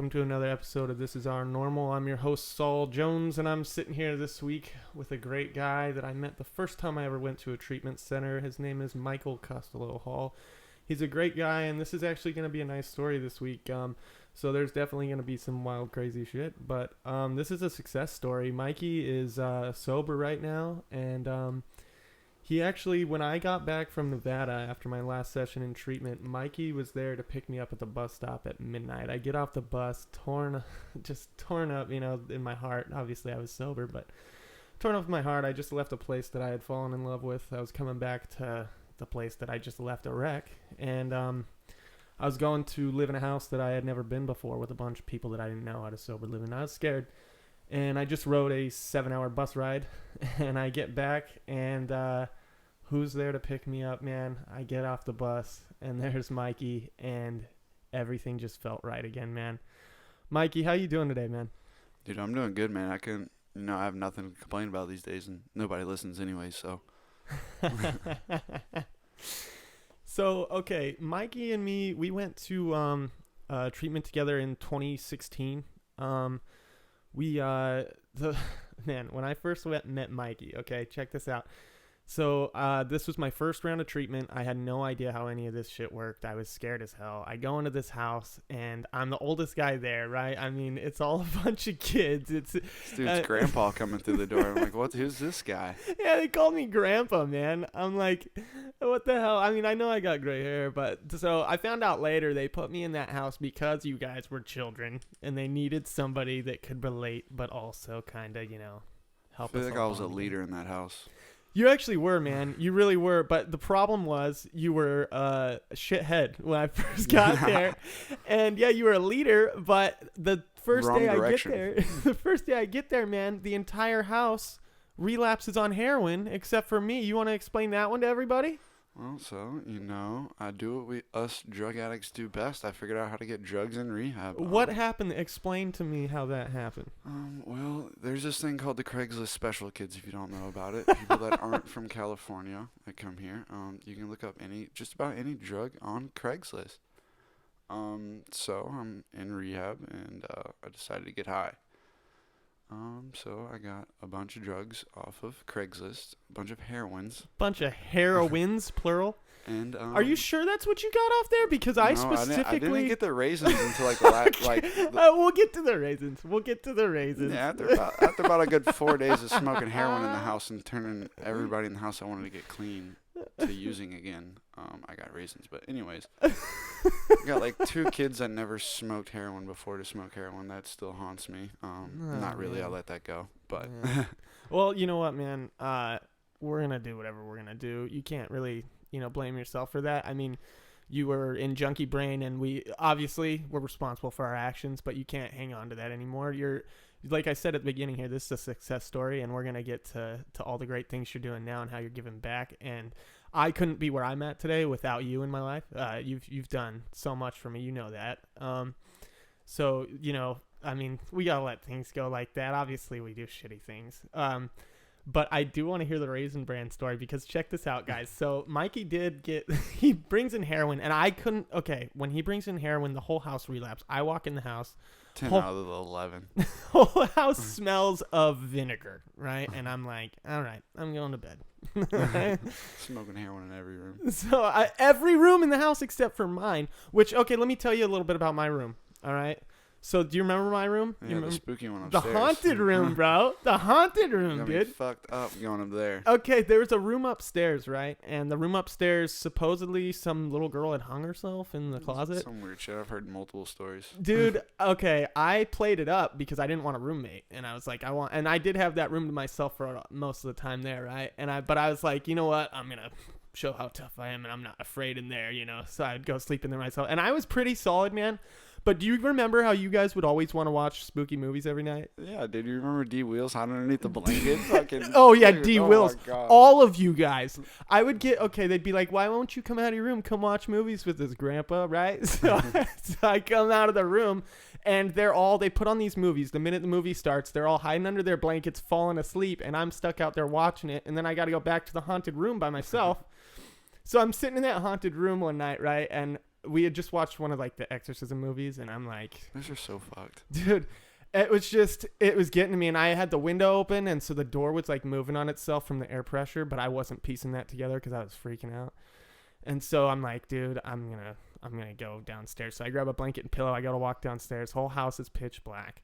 welcome to another episode of This Is Our Normal. I'm your host, Saul Jones, and I'm sitting here this week with a great guy that I met the first time I ever went to a treatment center. His name is Mikey Hall. He's a great guy, and this is actually going to be a nice story this week. So there's definitely going to be some wild, crazy shit, but this is a success story. Mikey is sober right now, and he actually, when I got back from Nevada after my last session in treatment, Mikey was there to pick me up at the bus stop at midnight. I get off the bus, torn up, in my heart. Obviously, I was sober, but torn up in my heart. I just left a place that I had fallen in love with. I was coming back to the place that I just left a wreck, and I was going to live in a house that I had never been before with a bunch of people that I didn't know how to sober live in. I was scared, and I just rode a 7-hour bus ride, and I get back, and who's there to pick me up, man? I get off the bus, and there's Mikey, and everything just felt right again, man. Mikey, how you doing today, man? Dude, I'm doing good, man. I have nothing to complain about these days, and nobody listens anyway, so. So, okay, Mikey and me, we went to treatment together in 2016. When I first met Mikey, okay, check this out. So this was my first round of treatment. I had no idea how any of this shit worked. I was scared as hell. I go into this house, and I'm the oldest guy there, right? I mean, it's all a bunch of kids. It's dude's grandpa coming through the door. I'm like, who's this guy? Yeah, they called me grandpa, man. I'm like, what the hell? I mean, I know I got gray hair, but so I found out later they put me in that house because you guys were children, and they needed somebody that could relate, but also kind of, help us. I feel like I was a leader in that house. You actually were, man. You really were. But the problem was you were a shithead when I first got there. And yeah, you were a leader. But the first day I get there, man, the entire house relapses on heroin except for me. You want to explain that one to everybody? Well, so, I do what us drug addicts do best. I figured out how to get drugs in rehab. What happened? Explain to me how that happened. Well, there's this thing called the Craigslist Special, kids, if you don't know about it. People that aren't from California that come here, you can look up just about any drug on Craigslist. So I'm in rehab, and I decided to get high. So I got a bunch of drugs off of Craigslist, a bunch of heroines. Bunch of heroines, plural. And are you sure that's what you got off there? Because I didn't get the raisins until like the last, we'll get to the raisins. Yeah, after about a good 4 days of smoking heroin in the house and turning everybody in the house I wanted to get clean to using again, I got raisins. But anyways, I got like 2 kids that never smoked heroin before to smoke heroin. That still haunts me. Not really. Man. I'll let that go. But well, you know what, man? We're gonna do whatever we're gonna do. You can't really, blame yourself for that. I mean, you were in junkie brain, and we obviously were responsible for our actions, but you can't hang on to that anymore. You're, like I said at the beginning here, this is a success story, and we're going to get to all the great things you're doing now and how you're giving back. And I couldn't be where I'm at today without you in my life. You've done so much for me. You know that. So, I mean, we got to let things go like that. Obviously, we do shitty things. But I do want to hear the Raisin Bran story, because check this out, guys. So Mikey he brings in heroin, and when he brings in heroin, the whole house relapsed. I walk in the house. 10 out of the 11. Whole house smells of vinegar, right? And I'm like, all right, I'm going to bed. Smoking heroin in every room. So every room in the house except for mine, which, okay, let me tell you a little bit about my room, all right? So do you remember my room? Yeah, the spooky one upstairs. The haunted room, bro. The haunted room, dude. Fucked up going up there. Okay, there's a room upstairs, right? And the room upstairs, supposedly some little girl had hung herself in the closet. Some weird shit. I've heard multiple stories. Dude, okay, I played it up because I didn't want a roommate, and I was like, and I did have that room to myself for most of the time there, right? But I was like, you know what? I'm gonna show how tough I am, and I'm not afraid in there, So I'd go sleep in there myself, and I was pretty solid, man. But do you remember how you guys would always want to watch spooky movies every night? Yeah, dude. You remember D Wheels hiding underneath the blanket? Fucking oh, yeah, D Wheels. All of you guys. I would they'd be like, why won't you come out of your room? Come watch movies with this grandpa, right? So I come out of the room, and they put on these movies. The minute the movie starts, they're all hiding under their blankets, falling asleep, and I'm stuck out there watching it, and then I got to go back to the haunted room by myself. So I'm sitting in that haunted room one night, right? And we had just watched one of like the exorcism movies, and I'm like, Those are so fucked. dude, it was getting to me, and I had the window open, and so the door was like moving on itself from the air pressure, but I wasn't piecing that together because I was freaking out. And so I'm like, dude, I'm gonna go downstairs. So I grab a blanket and pillow. I gotta walk downstairs. Whole house is pitch black.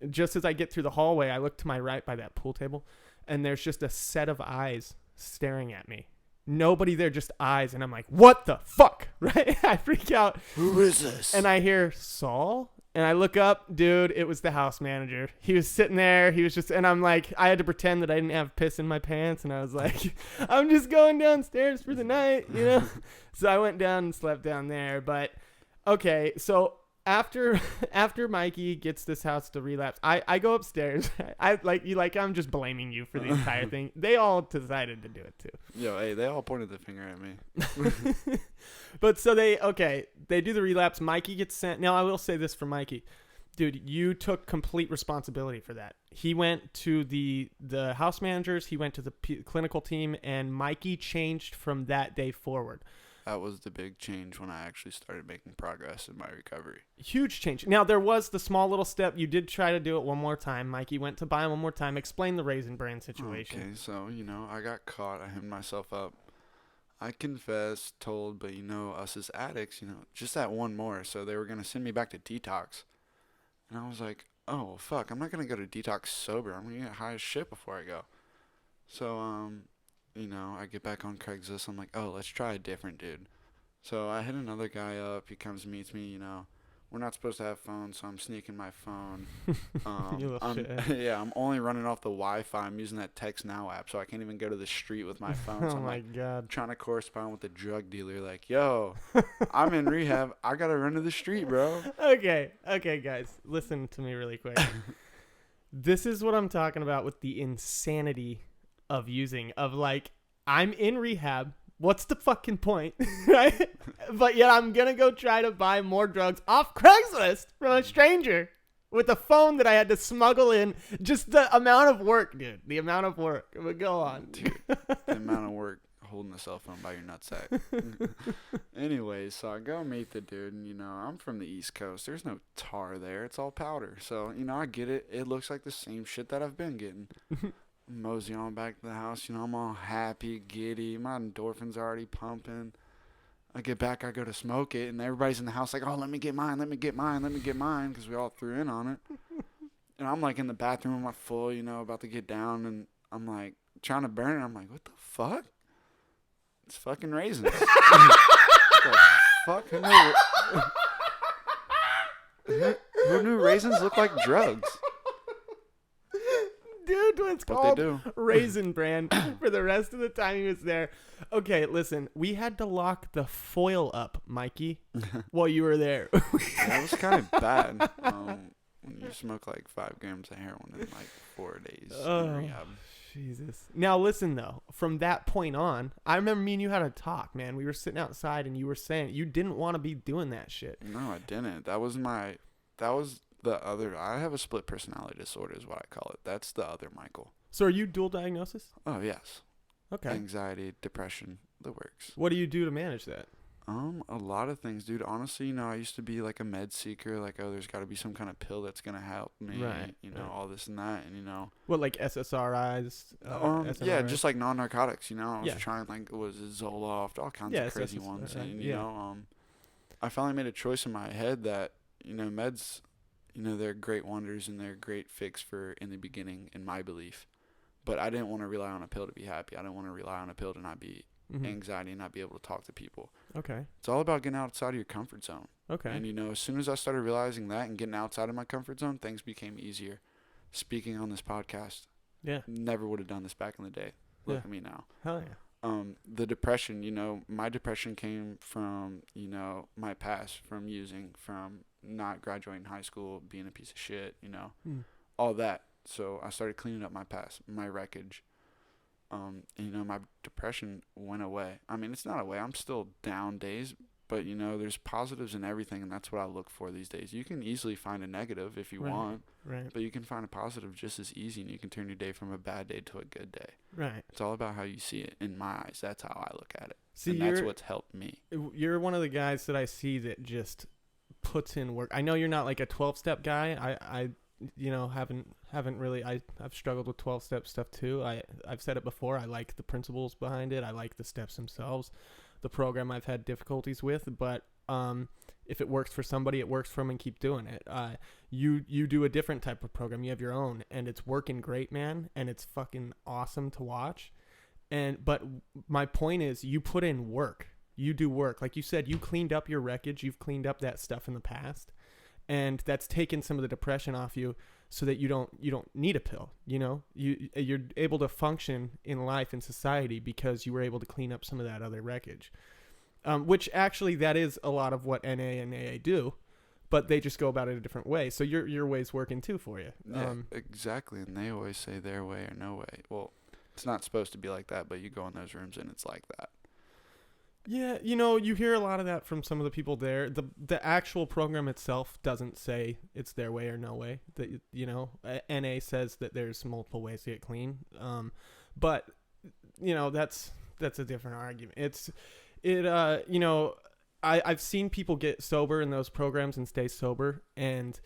Just as I get through the hallway, I look to my right by that pool table, and there's just a set of eyes staring at me. Nobody there, just eyes. And I'm like, what the fuck? Right? I freak out. Who is this? And I hear Saul. And I look up, dude, it was the house manager. He was sitting there. He was just, and I'm like, I had to pretend that I didn't have piss in my pants. And I was like, I'm just going downstairs for the night, you know? So I went down and slept down there. But okay, so after Mikey gets this house to relapse, I go upstairs. I'm just blaming you for the entire thing. They all decided to do it too. Yo, hey, they all pointed the finger at me. But so they do the relapse. Mikey gets sent. Now I will say this for Mikey, dude, you took complete responsibility for that. He went to the house managers. He went to the clinical team, and Mikey changed from that day forward. That was the big change when I actually started making progress in my recovery. Huge change. Now, there was the small little step. You did try to do it one more time. Mikey went to buy him one more time. Explain the Raisin Bran situation. Okay, so, I got caught. I hemmed myself up. I confessed, told, but, us as addicts, just that one more. So they were going to send me back to detox. And I was like, oh, fuck, I'm not going to go to detox sober. I'm going to get high as shit before I go. So, I get back on Craigslist. I'm like, oh, let's try a different dude. So I hit another guy up. He comes, meets me. We're not supposed to have phones, so I'm sneaking my phone. You little shit. Yeah, I'm only running off the Wi-Fi. I'm using that Text Now app, so I can't even go to the street with my phone. So Oh my God. Trying to correspond with the drug dealer, like, yo, I'm in rehab. I gotta run to the street, bro. Okay, guys, listen to me really quick. This is what I'm talking about with the insanity of using, of like, I'm in rehab. What's the fucking point? Right? But yet I'm going to go try to buy more drugs off Craigslist from a stranger with a phone that I had to smuggle in. Just the amount of work, dude. The amount of work. But go on. Dude, the amount of work holding a cell phone by your nutsack. Anyways, so I go meet the dude, and, I'm from the East Coast. There's no tar there. It's all powder. So, I get it. It looks like the same shit that I've been getting. Mosey on back to the house, I'm all happy, giddy, my endorphins already pumping. I get back, I go to smoke it, and everybody's in the house like, oh, let me get mine, because we all threw in on it. And I'm like in the bathroom with my full, about to get down, and I'm like trying to burn it. I'm like, what the fuck? It's fucking raisins. What the fuck? Who knew raisins look like drugs? Dude, it's What called they do. Raisin Bran for the rest of the time he was there. Okay, listen, we had to lock the foil up, Mikey, while you were there. That was kind of bad. When you smoke like 5 grams of heroin in like 4 days in rehab. Jesus. Now listen though, from that point on, I remember me and you had a talk, man. We were sitting outside and you were saying you didn't want to be doing that shit. No, I didn't. That was the other. I have a split personality disorder is what I call it. That's the other Michael. So are you dual diagnosis? Oh, yes. Okay. Anxiety, depression, the works. What do you do to manage that? A lot of things, dude. Honestly, I used to be like a med seeker, like, oh, there's got to be some kind of pill that's going to help me, right, all this and that, and, What, like SSRIs? Yeah, just like non-narcotics, I was Yeah. trying, like, was it Zoloft, all kinds Yeah, of crazy SSRI, ones, and, yeah. I finally made a choice in my head that, meds, they're great wonders and they're a great fix for in the beginning, in my belief, but I didn't want to rely on a pill to be happy. I didn't want to rely on a pill to not be anxiety and not be able to talk to people. Okay. It's all about getting outside of your comfort zone. Okay. And, as soon as I started realizing that and getting outside of my comfort zone, things became easier. Speaking on this podcast, Yeah. never would have done this back in the day. Look Yeah. at me now. Hell yeah. The depression, my depression came from, my past, from using, from not graduating high school, being a piece of shit, all that. So I started cleaning up my past, my wreckage. My depression went away. I mean, it's not away. I'm still down days, but, there's positives in everything, and that's what I look for these days. You can easily find a negative if you want, Right. but you can find a positive just as easy, and you can turn your day from a bad day to a good day. Right. It's all about how you see it in my eyes. That's how I look at it. See, and that's what's helped me. You're one of the guys that I see that just puts in work. I know you're not like a 12-step guy. I haven't really. I've struggled with 12-step stuff too. I've said it before. I like the principles behind it. I like the steps themselves. The program I've had difficulties with, but if it works for somebody, it works for them, and keep doing it. You do a different type of program. You have your own, and it's working great, man, and it's fucking awesome to watch. But my point is, you put in work. You do work. Like you said, you cleaned up your wreckage. You've cleaned up that stuff in the past, and that's taken some of the depression off you, so that you don't need a pill. You're able to function in life and society because you were able to clean up some of that other wreckage. Which actually, that is a lot of what NA and AA do, but they just go about it a different way. So your way's working too for you. Yeah, exactly. And they always say their way or no way. Well, it's not supposed to be like that, but you go in those rooms and it's like that. Yeah, you hear a lot of that from some of the people there. The actual program itself doesn't say it's their way or no way. That NA says that there's multiple ways to get clean. But that's a different argument. I've seen people get sober in those programs and stay sober, and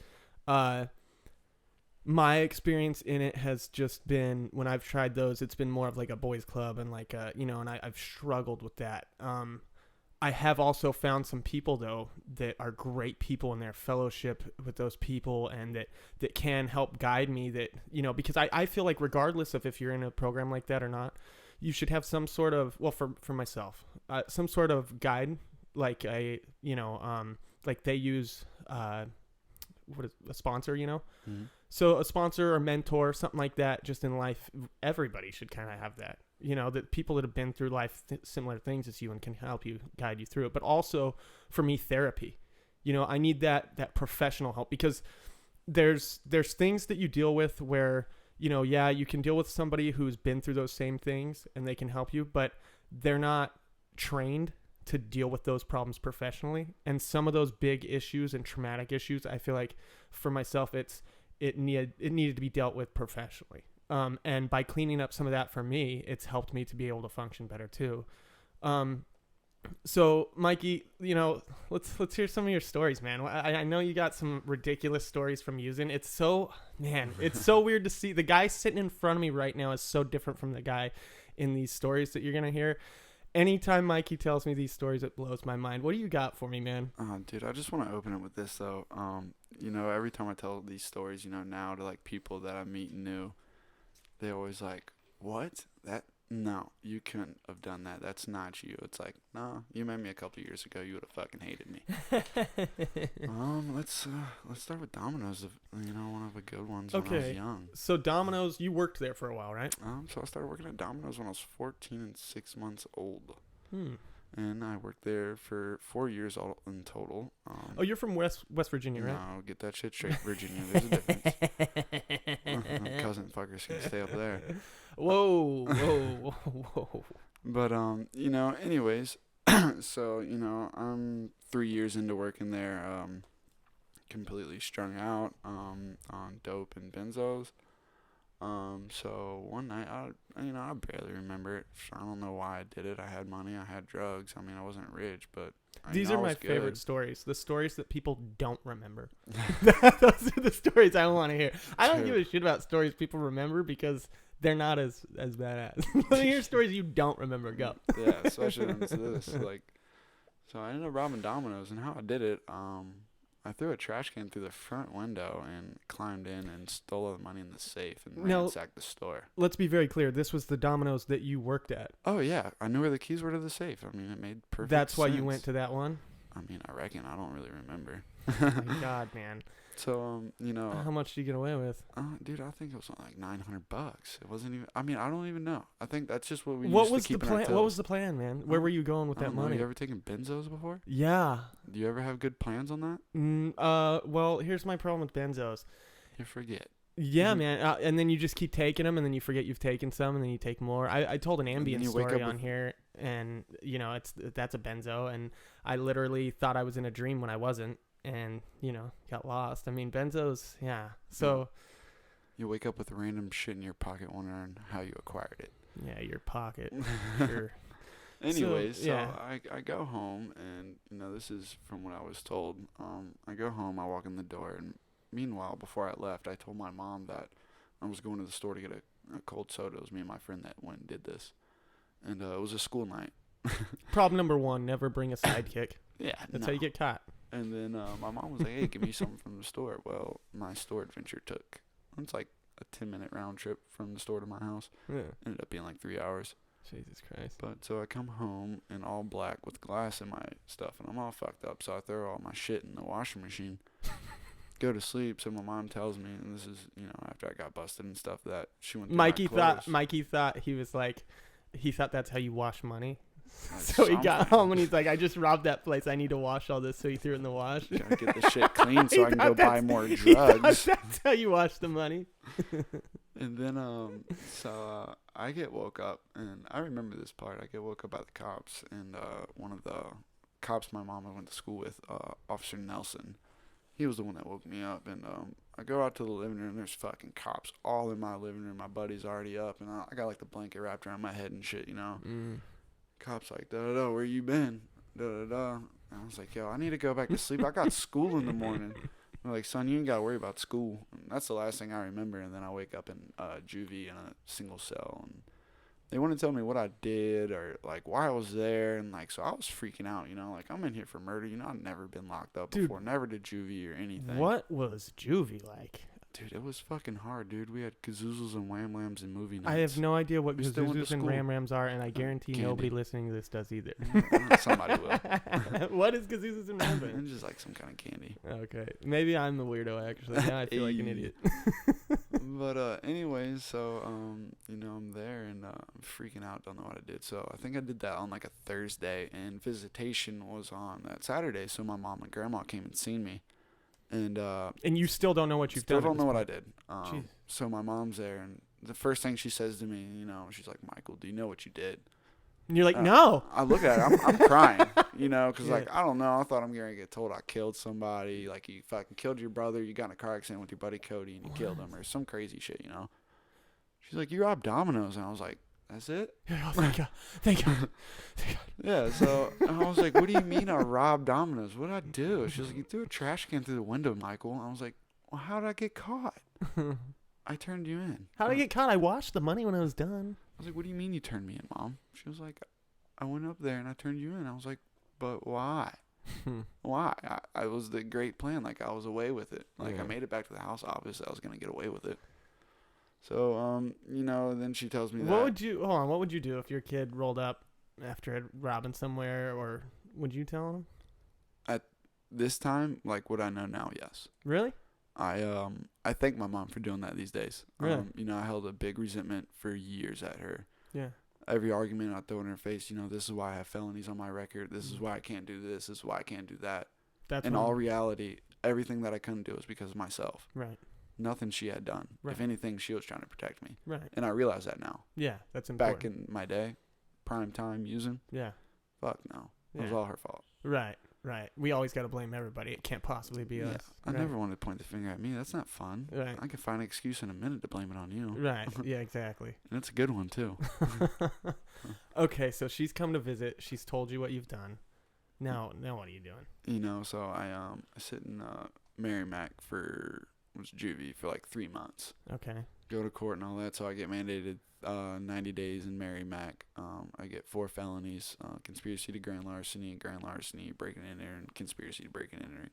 my experience in it has just been, when I've tried those, it's been more of like a boys club and like and I've struggled with that. I have also found some people though that are great people in their fellowship with those people, and that can help guide me, that because I feel like regardless of if you're in a program like that or not, you should have some sort of, well, for myself, some sort of guide, like like they use a sponsor, Mm-hmm. So a sponsor or mentor, something like that, just in life. Everybody should kind of have that, that people that have been through life similar things as you and can help you, guide you through it. But also for me, therapy, I need that professional help, because there's things that you deal with where, you can deal with somebody who's been through those same things and they can help you, but they're not trained to deal with those problems professionally. And some of those big issues and traumatic issues, I feel like for myself, it needed to be dealt with professionally. And by cleaning up some of that for me, it's helped me to be able to function better too. So Mikey, let's hear some of your stories, man. I know you got some ridiculous stories from using. It's so weird to see. The guy sitting in front of me right now is so different from the guy in these stories that you're going to hear. Anytime Mikey tells me these stories, it blows my mind. What do you got for me, man? Dude, I just want to open it with this though. Every time I tell these stories, now to like people that I meet new, they always like, what? No, you couldn't have done that. That's not you. It's like, no, you met me a couple years ago. You would have fucking hated me. Let's start with Domino's. One of the good ones when I was young. So Domino's, you worked there for a while, right? So I started working at Domino's when I was 14 and 6 months old. And I worked there for 4 years all in total. You're from West Virginia, right? No, get that shit straight, Virginia. There's a difference. Cousin fuckers can stay up there. Whoa. But anyways, so I'm 3 years into working there, completely strung out, on dope and benzos. So one night, I barely remember it. I don't know why I did it. I had money. I had drugs. I mean, I wasn't rich, but these are my favorite stories. The stories that people don't remember. Those are the stories I want to hear. I don't give a shit about stories people remember, because they're not as badass. Let me hear stories you don't remember. Go. Yeah, especially when it's this. So I ended up robbing Domino's, and how I did it, I threw a trash can through the front window and climbed in and stole all the money in the safe and ransacked the store. Let's be very clear. This was the Domino's that you worked at. Oh, yeah. I knew where the keys were to the safe. I mean, it made perfect sense. That's why you went to that one? I mean, I reckon. I don't really remember. Oh my God, man. So, How much did you get away with? Dude, I think it was like $900. It wasn't even, I mean, I don't even know. I think that's just what we used to keep in our tills. What was the plan, man? Where were you going with that money? You ever taken benzos before? Yeah. Do you ever have good plans on that? Well, here's my problem with benzos. You forget. Yeah, man. And then you just keep taking them, and then you forget you've taken some, and then you take more. I told an ambient story on here, and, that's a benzo, and I literally thought I was in a dream when I wasn't. And, got lost. I mean, benzos, yeah. So you wake up with random shit in your pocket wondering how you acquired it. Yeah, your pocket. Sure. Anyways, so yeah. I go home, and this is from what I was told. I go home, I walk in the door, and meanwhile, before I left, I told my mom that I was going to the store to get a cold soda. It was me and my friend that went and did this, and it was a school night. Problem number 1: never bring a sidekick. Yeah, That's how you get caught. And then my mom was like, "Hey, give me something from the store." Well, my store adventure it's like a 10-minute round trip from the store to my house. Yeah. Ended up being like 3 hours. Jesus Christ. But so I come home in all black with glass in my stuff, and I'm all fucked up. So I throw all my shit in the washing machine. Go to sleep. So my mom tells me, and this is after I got busted and stuff, that she went through Mikey my clothes. thought he thought that's how you wash money. Like So he got something. home and he's like, I just robbed that place. I need to wash all this. So he threw it in the wash. Gotta get the shit clean so He I can thought go buy that's- more He thought drugs. that's how you wash the money. And then I get woke up, and I remember this part. I get woke up by the cops, and one of the cops my mom went to school with, Officer Nelson, he was the one that woke me up. And I go out to the living room. There's fucking cops all in my living room. My buddy's already up, and I got like the blanket wrapped around my head and shit. Cops like, da da da, where you been? Da da da. And I was like, yo, I need to go back to sleep. I got school in the morning. They're like, son, you ain't got to worry about school. And that's the last thing I remember. And then I wake up in juvie in a single cell. And they wouldn't tell me what I did or, like, why I was there. And, like, so I was freaking out, Like, I'm in here for murder. I've never been locked up before. Never did juvie or anything. What was juvie like? Dude, it was fucking hard, dude. We had kazoozles and wham lams and movie nights. I have no idea what We still went to kazoozos and school. ram rams are, and I guarantee Candy. nobody listening to this does either. Somebody will. What is kazoozos and ram It's rams? just like some kind of candy. Okay, maybe I'm the weirdo actually. Now I feel like an Hey. idiot. But anyways, so I'm there and I'm freaking out, don't know what I did. So I think I did that on like a Thursday, and visitation was on that Saturday. So my mom and grandma came and seen me, and And you still don't know what you've still done. don't know what I did. Jeez. So my mom's there, and the first thing she says to me, she's like, "Michael, do you know what you did?" And you're like, no. I look at it, I'm crying, because Yeah. like, I don't know, I thought I'm gonna get told I killed somebody, like you fucking killed your brother, you got in a car accident with your buddy Cody and you killed him, or some crazy shit, She's like, you robbed Domino's, and I was like, that's it? Oh, thank God. Thank God. Yeah, so I was like, what do you mean I robbed Domino's? What did I do? She was like, you threw a trash can through the window, Michael. I was like, well, how did I get caught? I turned you in. How did I get caught? I washed the money when I was done. I was like, what do you mean you turned me in, Mom? She was like, I went up there and I turned you in. I was like, but why? Why? I was the great plan. Like, I was away with it. Like, Yeah. I made it back to the house. Obviously, I was going to get away with it. So, then she tells me that. What would you do if your kid rolled up after robbing somewhere, or would you tell him? At this time, like, what I know now, yes. Really? I thank my mom for doing that these days. Really? I held a big resentment for years at her. Yeah. Every argument I throw in her face, this is why I have felonies on my record. This is why I can't do this. This is why I can't do that. That's In all reality, everything that I couldn't do was because of myself. right. Nothing she had done. Right. If anything, she was trying to protect me. Right. And I realize that now. Yeah, that's important. Back in my day, prime time using, Yeah. fuck no. It was Yeah. all her fault. Right. Right. We always got to blame everybody. It can't possibly be us. I Right. never wanted to point the finger at me. That's not fun. Right. I can find an excuse in a minute to blame it on you. Right. Yeah, exactly. And it's a good one, too. Okay, so she's come to visit. She's told you what you've done. Now what are you doing? So I sit in Merrimack for juvie for like 3 months. Okay. Go to court and all that, so I get mandated 90 days in Merrimack. I get 4 felonies: conspiracy to grand larceny, breaking and entering, conspiracy to break and entering.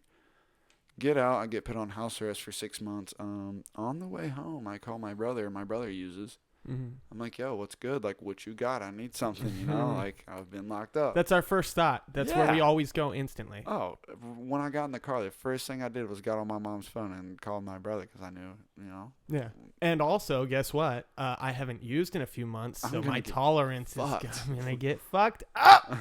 Get out, I get put on house arrest for 6 months. On the way home, I call my brother. My brother uses. Mm-hmm. I'm like, yo, what's good? Like, what you got? I need something, Like, I've been locked up. That's our first thought. That's where we Yeah. always go instantly. Oh, when I got in the car, the first thing I did was got on my mom's phone and called my brother because I knew, Yeah. And also, guess what? I haven't used in a few months, I'm so gonna my get tolerance fucked. is going to get fucked up.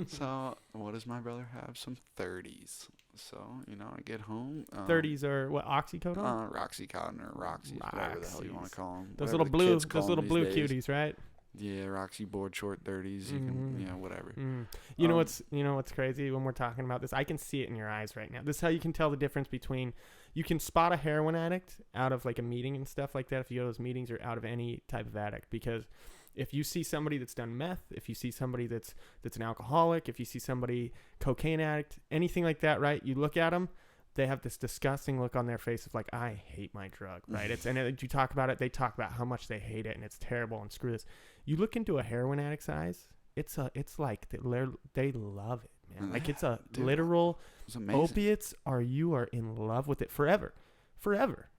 So, what does my brother have? Some 30s. So, I get home. 30s are what, oxycodone? Roxycontin or Roxy, whatever the hell you want to call them. Those little blue cuties, right? Yeah, Roxy board short 30s. You can, whatever. You know what's crazy when we're talking about this? I can see it in your eyes right now. This is how you can tell the difference between, you can spot a heroin addict out of like a meeting and stuff like that if you go to those meetings, or out of any type of addict, because If you see somebody that's done meth, if you see somebody that's an alcoholic, if you see somebody cocaine addict, anything like that, right? You look at them, they have this disgusting look on their face of like, I hate my drug, right? You talk about it, they talk about how much they hate it and it's terrible and screw this. You look into a heroin addict's eyes, it's like they love it, man. Like it's a literal opiates you are in love with it forever.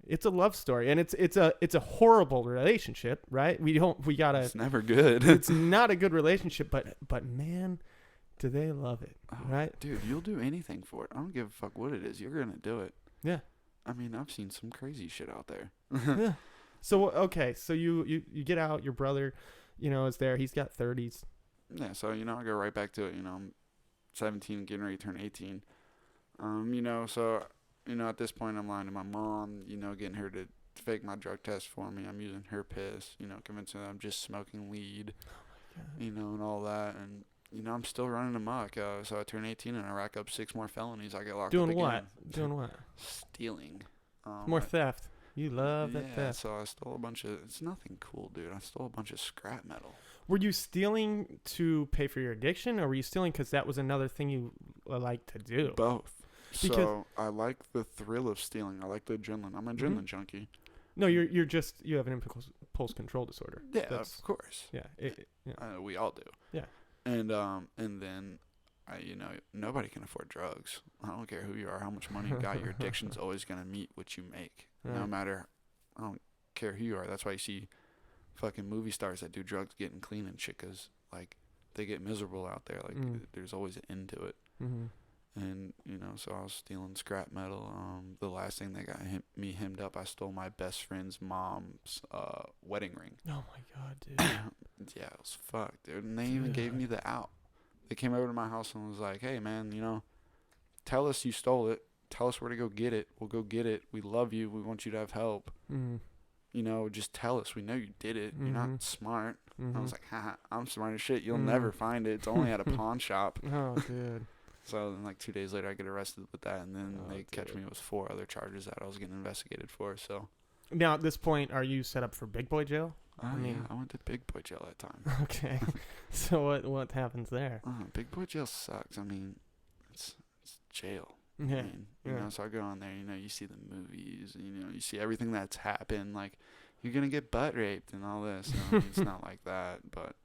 It's a love story, and it's a horrible relationship, right? It's never good. It's not a good relationship, but man, do they love it, right? Dude, you'll do anything for it. I don't give a fuck what it is. You're gonna do it. Yeah. I mean, I've seen some crazy shit out there. Yeah. So okay, so you get out. Your brother, is there. He's got 30s. Yeah. So I go right back to it. I'm 17, getting ready to turn 18. So. At this point, I'm lying to my mom, getting her to fake my drug test for me. I'm using her piss, convincing her I'm just smoking weed, and all that. And, I'm still running amok. So I turn 18 and I rack up 6 more felonies. I get locked up again. Doing what? Stealing. More theft. You love that theft. Yeah, so I stole a bunch of, it's nothing cool, dude. I stole a bunch of scrap metal. Were you stealing to pay for your addiction, or were you stealing because that was another thing you like to do? Both. So I like the thrill of stealing. I like the adrenaline. I'm an adrenaline junkie. No, you have an impulse control disorder. Yeah, of course. Yeah, we all do. Yeah, and then nobody can afford drugs. I don't care who you are, how much money you got. Your addiction's always gonna meet what you make, no matter. I don't care who you are. That's why you see fucking movie stars that do drugs getting clean and shit, 'cause like they get miserable out there. Like there's always an end to it. Mm-hmm. And, so I was stealing scrap metal. The last thing that got me hemmed up, I stole my best friend's mom's wedding ring. Oh, my God, dude. Yeah, it was fucked, dude. And they even gave me the out. They came over to my house and was like, hey, man, tell us you stole it. Tell us where to go get it. We'll go get it. We love you. We want you to have help. Mm-hmm. Just tell us. We know you did it. You're not smart. I was like, haha, I'm smart as shit. You'll never find it. It's only at a pawn shop. Oh, dude. So then, 2 days later, I get arrested with that, and then they catch me with 4 other charges that I was getting investigated for. So now at this point, are you set up for big boy jail? I went to big boy jail that time. Okay. So what happens there? Big boy jail sucks. I mean, it's jail. Yeah. So I go on there. You see the movies. You see everything that's happened. Like you're gonna get butt raped and all this. It's not like that. But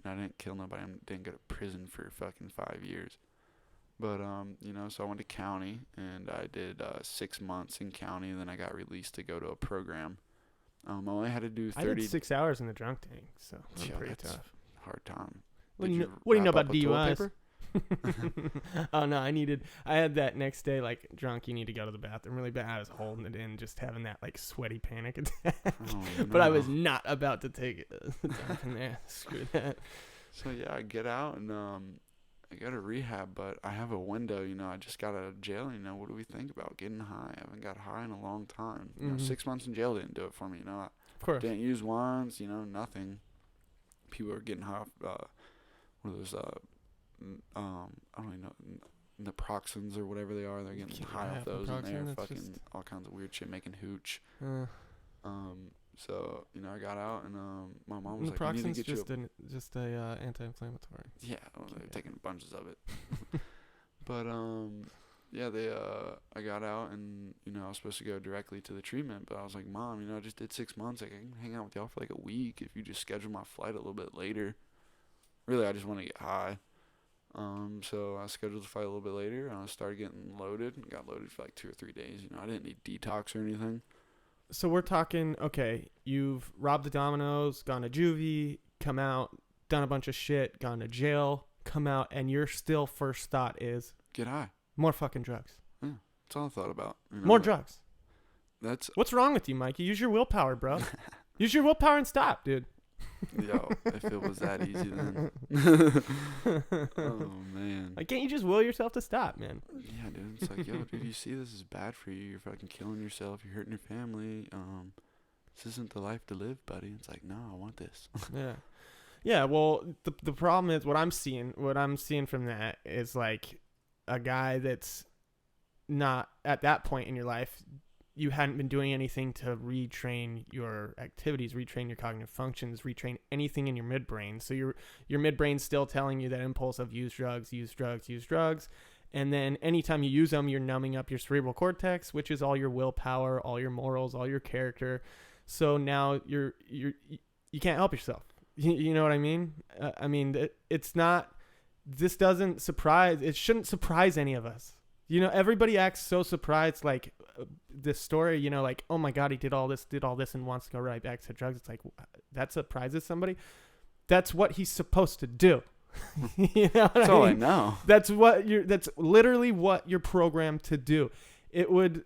I didn't kill nobody. I didn't go to prison for fucking 5 years. But, so I went to county, and I did 6 months in county, and then I got released to go to a program. I only had to do 30... I did 6 hours in the drunk tank, so that's pretty tough. Hard time. What do you know about DUIs? Oh, no, I had that next day, drunk, you need to go to the bathroom really bad. I was holding it in, just having that, sweaty panic attack. Oh, no. But I was not about to take it. In there. Screw that. So, yeah, I get out, and... I go to rehab, but I have a window, I just got out of jail, what do we think about getting high? I haven't got high in a long time. 6 months in jail didn't do it for me, I of course. Didn't use wands, nothing. People are getting high off, one of those, I don't even know, naproxens or whatever they are. They're getting high off those, and they're fucking all kinds of weird shit, making hooch. So, I got out, and my mom was like, "You need to get just a anti-inflammatory." Yeah, they're taking bunches of it. But, I got out, and, I was supposed to go directly to the treatment, but I was like, Mom, I just did 6 months. I can hang out with y'all for a week if you just schedule my flight a little bit later. Really, I just want to get high. So I scheduled the flight a little bit later, and I started getting loaded, and got loaded for 2 or 3 days. I didn't need detox or anything. So we're talking, okay, you've robbed the Domino's, gone to juvie, come out, done a bunch of shit, gone to jail, come out, and your still first thought is... Get high. More fucking drugs. Yeah, that's all I thought about. More drugs. What's wrong with you, Mikey? Use your willpower, bro. Use your willpower and stop, dude. Yo, if it was that easy, then... Oh, man. Can't you just will yourself to stop, man? Yeah, dude. It's like, yo, dude, you see this is bad for you. You're fucking killing yourself. You're hurting your family. This isn't the life to live, buddy. It's like, no, I want this. Yeah. Yeah, well, the problem is what I'm seeing from that is, a guy that's not at that point in your life, you hadn't been doing anything to retrain your activities, retrain your cognitive functions, retrain anything in your midbrain. So your midbrain's still telling you that impulse of use drugs, use drugs, use drugs. And then anytime you use them, you're numbing up your cerebral cortex, which is all your willpower, all your morals, all your character. So now you can't help yourself. You know what I mean? It's not, this doesn't surprise, it shouldn't surprise any of us. You know, everybody acts so surprised, like this story, you know, like, oh my God, he did all this and wants to go right back to drugs. It's like, that surprises somebody. That's what he's supposed to do. You know That's all I know. That's literally what you're programmed to do. It would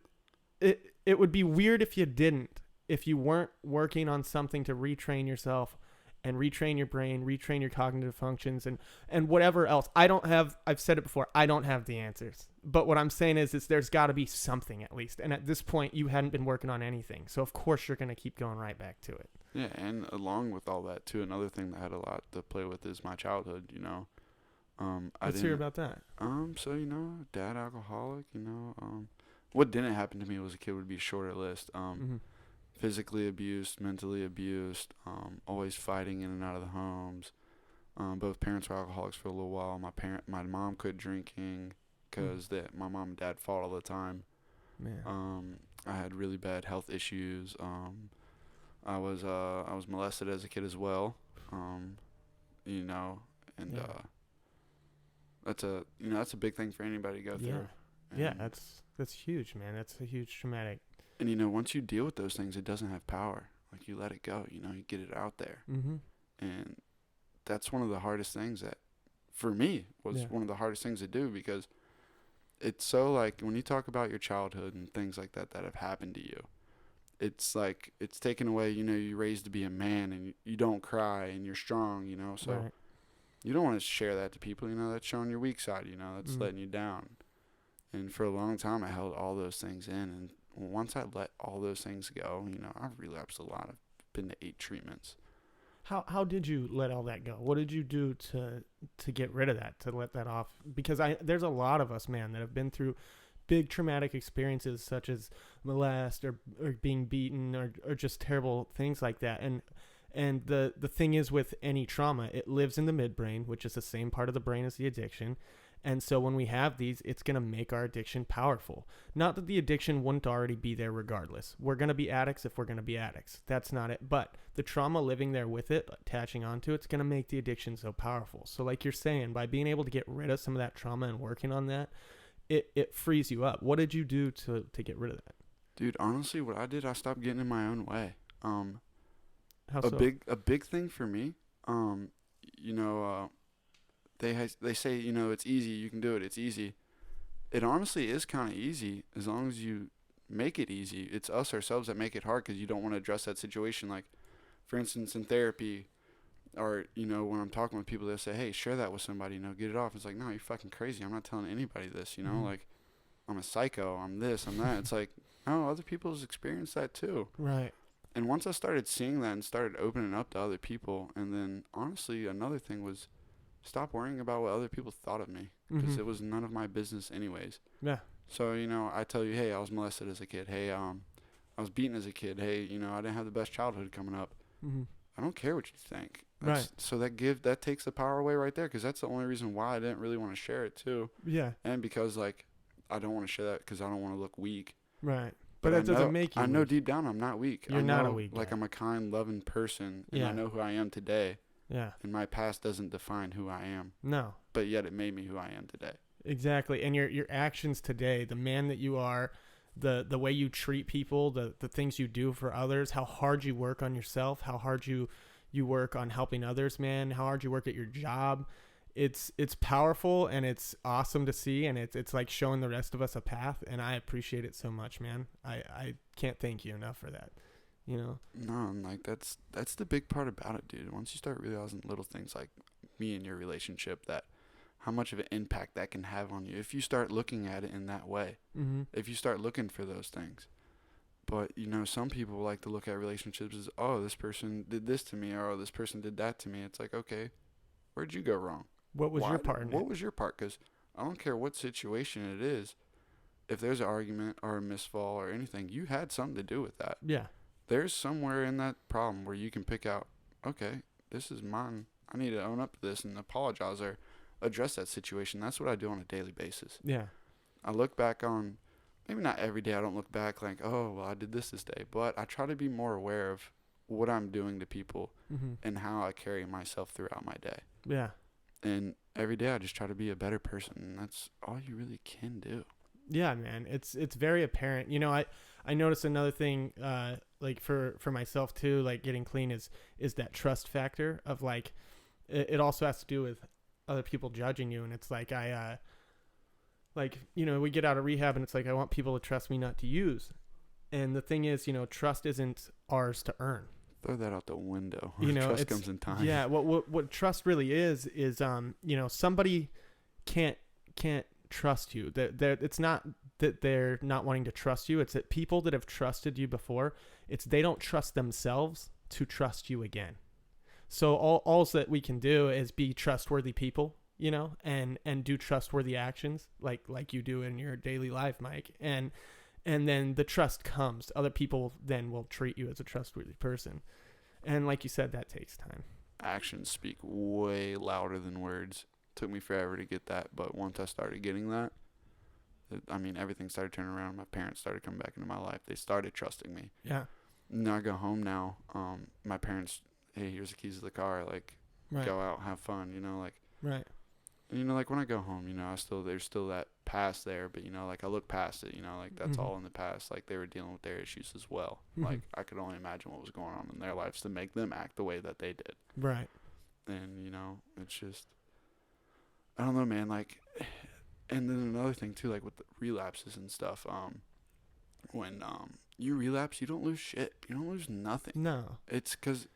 be weird if you didn't, if you weren't working on something to retrain yourself and retrain your brain, retrain your cognitive functions and whatever else. I've said it before, I don't have the answers. But what I'm saying is there's got to be something at least. And at this point, you hadn't been working on anything. So, of course, you're going to keep going right back to it. Yeah, and along with all that, too, another thing that had a lot to play with is my childhood, you know. Let's hear about that. So, you know, dad alcoholic, you know. What didn't happen to me was a kid would be a shorter list. Physically abused, mentally abused, always fighting in and out of the homes. Both parents were alcoholics for a little while. My mom quit drinking because my mom and dad fought all the time. Man. I had really bad health issues. I was molested as a kid as well. You know, and that's a big thing for anybody to go through. Yeah, that's huge, man. That's a huge traumatic. And you know, once you deal with those things, it doesn't have power. Like, you let it go. You know, you get it out there. And that's one of the hardest things that, for me, was one of the hardest things to do, because it's so, like, when you talk about your childhood and things like that have happened to you, it's like it's taken away. You know, you're raised to be a man and you don't cry and you're strong, you know. So you don't want to share that to people, you know. That's showing your weak side, you know. That's letting you down. And for a long time, I held all those things in. And once I let all those things go, you know, I've relapsed a lot. I've been to 8 treatments. How did you let all that go? What did you do to get rid of that, to let that off? Because there's a lot of us, man, that have been through big traumatic experiences such as molest or being beaten or just terrible things like that. And the thing is, with any trauma, it lives in the midbrain, which is the same part of the brain as the addiction. And so when we have these, it's going to make our addiction powerful. Not that the addiction wouldn't already be there regardless. We're going to be addicts if we're going to be addicts. That's not it. But the trauma living there with it, attaching onto it's going to make the addiction so powerful. So like you're saying, by being able to get rid of some of that trauma and working on that, it frees you up. What did you do to get rid of that? Dude, honestly, what I did, I stopped getting in my own way. How so? A big thing for me, you know, they say, you know, it's easy, you can do it, it's easy. It honestly is kind of easy as long as you make it easy. It's us ourselves that make it hard because you don't want to address that situation. Like, for instance, in therapy, or, you know, when I'm talking with people, they'll say, hey, share that with somebody, you know, get it off. It's like, no, you're fucking crazy. I'm not telling anybody this, you know, like, I'm a psycho, I'm this, I'm that. It's like, no, other people's experienced that too. Right. And once I started seeing that and started opening up to other people, and then honestly, another thing was, stop worrying about what other people thought of me, because it was none of my business anyways. Yeah. So, you know, I tell you, hey, I was molested as a kid. Hey, I was beaten as a kid. Hey, you know, I didn't have the best childhood coming up. I don't care what you think. Right. So that takes the power away right there, because that's the only reason why I didn't really want to share it too. Yeah. And because, like, I don't want to share that because I don't want to look weak. Right. But that doesn't make you weak. I know deep down I'm not weak. You're not a weak guy. Like, I'm a kind, loving person, and I know who I am today. Yeah. And my past doesn't define who I am. No. But yet it made me who I am today. Exactly. And your actions today, the man that you are, the way you treat people, the things you do for others, how hard you work on yourself, how hard you work on helping others, man, how hard you work at your job. It's powerful, and it's awesome to see, and it's like showing the rest of us a path, and I appreciate it so much, man. I can't thank you enough for that. You know? No, and like that's the big part about it, dude. Once you start realizing little things like me and your relationship, that how much of an impact that can have on you if you start looking at it in that way. If you start looking for those things. But, you know, some people like to look at relationships as, oh, this person did this to me, or oh, this person did that to me. It's like, okay, where'd you go wrong? What was your part in it? What was your part? Because I don't care what situation it is. if there's an argument or a misfall or anything, you had something to do with that. Yeah. There's somewhere in that problem where you can pick out, okay, this is mine. I need to own up to this and apologize or address that situation. That's what I do on a daily basis. Yeah. I look back on, maybe not every day. I don't look back like, oh, well, I did this day. But I try to be more aware of what I'm doing to people and how I carry myself throughout my day. Yeah. And every day I just try to be a better person. And that's all you really can do. Yeah, man. It's very apparent. You know, I noticed another thing, like for myself too, like getting clean is that trust factor of like, it also has to do with other people judging you. And it's like, like, you know, we get out of rehab and it's like, I want people to trust me not to use. And the thing is, you know, trust isn't ours to earn. Throw that out the window. You know, trust comes in time. Yeah. What trust really is, you know, somebody can't trust you. It's not that they're not wanting to trust you. It's that people that have trusted you before, they don't trust themselves to trust you again. So all that we can do is be trustworthy people, you know, and do trustworthy actions like you do in your daily life, Mike. And then the trust comes. Other people then will treat you as a trustworthy person. And like you said, that takes time. Actions speak way louder than words. Took me forever to get that, but once I started getting that, I mean, everything started turning around. My parents started coming back into my life. They started trusting me. Yeah. Now I go home now. My parents, hey, here's the keys to the car. Like, Right. Go out, have fun. You know, like. Right. And, you know, like when I go home, you know, there's still that past there, but you know, like I look past it. You know, like that's all in the past. Like they were dealing with their issues as well. Like I could only imagine what was going on in their lives to make them act the way that they did. Right. And you know, it's just. I don't know, man, like, and then another thing, too, like, with the relapses and stuff, when, you relapse, you don't lose shit. You don't lose nothing. No. It's because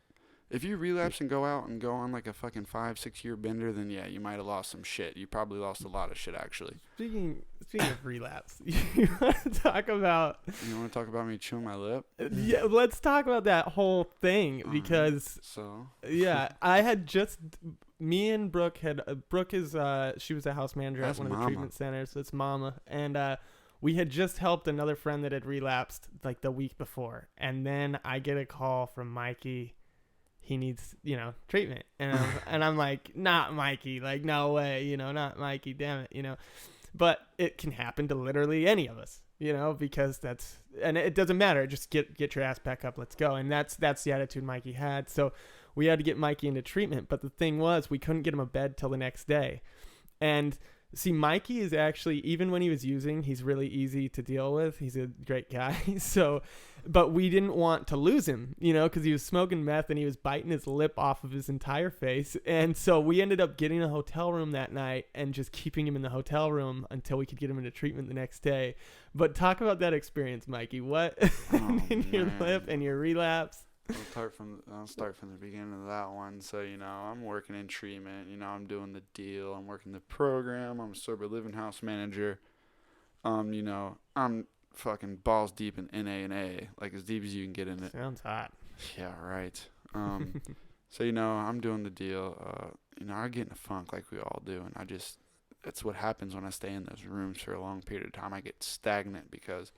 if you relapse and go out and go on, like, a fucking 5-6 year bender, then, yeah, you might have lost some shit. You probably lost a lot of shit, actually. Speaking of relapse, you want to talk about... You want to talk about me chewing my lip? Yeah, let's talk about that whole thing, because... So? Yeah, I had just... Me and Brooke had... Brooke is... she was a house manager That's at one of the mama. treatment centers. That's Mama. And we had just helped another friend that had relapsed, like, the week before. And then I get a call from Mikey. He needs, you know, treatment. And I'm like, not Mikey. Like, no way. You know, not Mikey. Damn it. You know. But it can happen to literally any of us, you know, because that's... And it doesn't matter. Just get your ass back up. Let's go. And that's the attitude Mikey had. So... we had to get Mikey into treatment, but the thing was, we couldn't get him a bed till the next day. And see, Mikey is actually, even when he was using, he's really easy to deal with. He's a great guy. So, but we didn't want to lose him, you know, because he was smoking meth and he was biting his lip off of his entire face. And so we ended up getting a hotel room that night and just keeping him in the hotel room until we could get him into treatment the next day. But talk about that experience, Mikey. What in your lip and your relapse? I'll start from the beginning of that one. So, you know, I'm working in treatment. You know, I'm doing the deal. I'm working the program. I'm a sober living house manager. You know, I'm fucking balls deep in NA and A, like as deep as you can get in it. Sounds hot. Yeah, right. So, you know, I'm doing the deal. You know, I get in a funk like we all do. And that's what happens when I stay in those rooms for a long period of time. I get stagnant because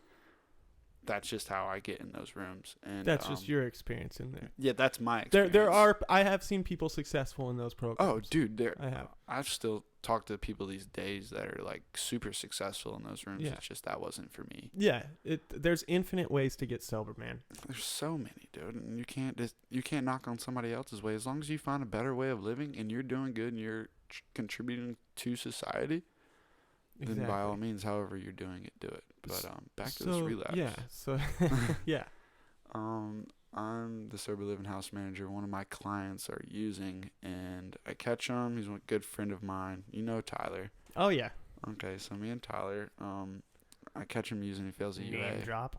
that's just how I get in those rooms. And that's just your experience in there. Yeah, that's my experience. I have seen people successful in those programs. Oh, dude, I have. I've still talked to people these days that are like super successful in those rooms. Yeah. It's just that wasn't for me. Yeah, there's infinite ways to get sober, man. There's so many, dude, and you can't knock on somebody else's way as long as you find a better way of living and you're doing good and you're contributing to society. Then by all means, however you're doing it, do it. But back to this relapse. Yeah. So yeah. I'm the sober living house manager. One of my clients are using, and I catch him. He's a good friend of mine. You know Tyler. Oh yeah. Okay, so me and Tyler, I catch him using. He fails a UA. Name drop.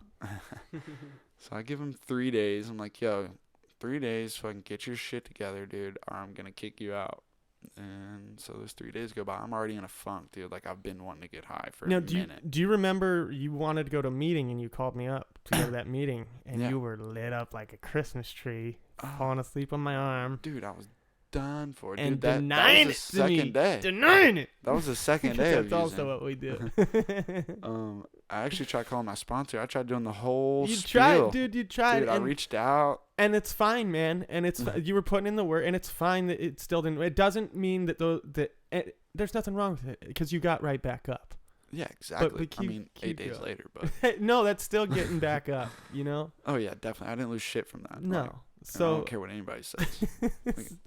So I give him 3 days. I'm like, yo, 3 days, fucking get your shit together, dude, or I'm gonna kick you out. And so those 3 days go by. I'm already in a funk, dude. Like, I've been wanting to get high for a minute. Do you remember you wanted to go to a meeting and you called me up to go to that meeting and Yeah. you were lit up like a Christmas tree, falling asleep on my arm. Dude, I was done for. And Dude, that denying was the it to me. second day. Denying it. That was the second day of That's using. also what we do. I actually tried calling my sponsor. I tried doing the whole You spiel. tried, dude. You tried. Dude, I reached out. And it's fine, man. And it's you were putting in the work, and it's fine that it still didn't. It doesn't mean that there's nothing wrong with it because you got right back up. Yeah, exactly. But keep 8 days going. later, but No, that's still getting back up. You know? oh yeah, definitely. I didn't lose shit from that. No. Like, So I don't care what anybody says.